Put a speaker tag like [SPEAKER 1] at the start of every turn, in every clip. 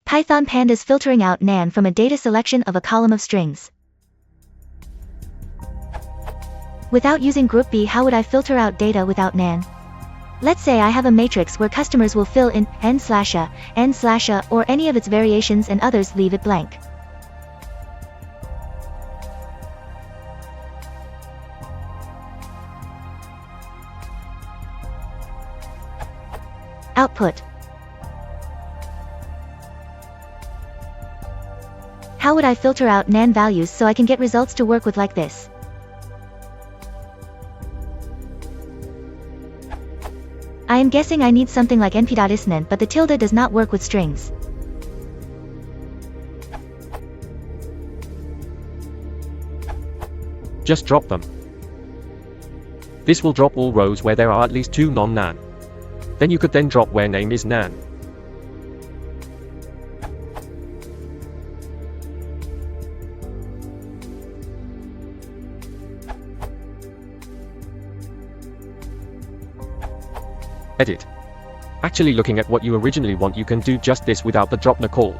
[SPEAKER 1] Python Pandas filtering out nan from a data selection of a column of strings. Without using group B, how would I filter out data without nan? Let's say I have a matrix where customers will fill in n/a, or any of its variations and others leave it blank. Output. How would I filter out nan values so I can get results to work with like this? I am guessing I need something like np.isnan, but the tilde does not work with strings.
[SPEAKER 2] Just drop them. This will drop all rows where there are at least 2 non-nan. Then you could then drop where name is nan. Edit. Actually, looking at what you originally want, you can do just this without the drop na call.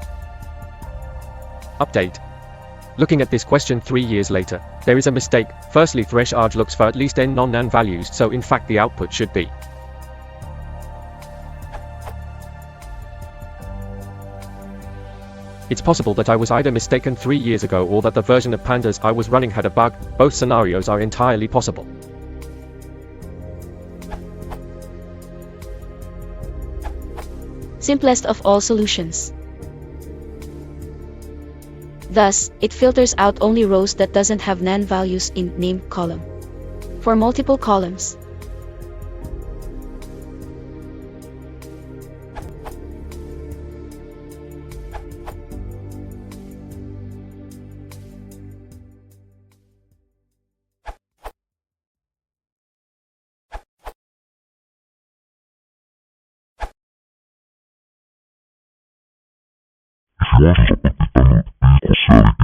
[SPEAKER 2] Update. Looking at this question 3 years later, there is a mistake. Firstly, thresh looks for at least n non-nan values, so in fact the output should be. It's possible that I was either mistaken 3 years ago or that the version of Pandas I was running had a bug. Both scenarios are entirely possible.
[SPEAKER 3] Simplest of all solutions. Thus, it filters out only rows that doesn't have nan values in name column. For multiple columns,
[SPEAKER 4] If you want to submit the equal sharing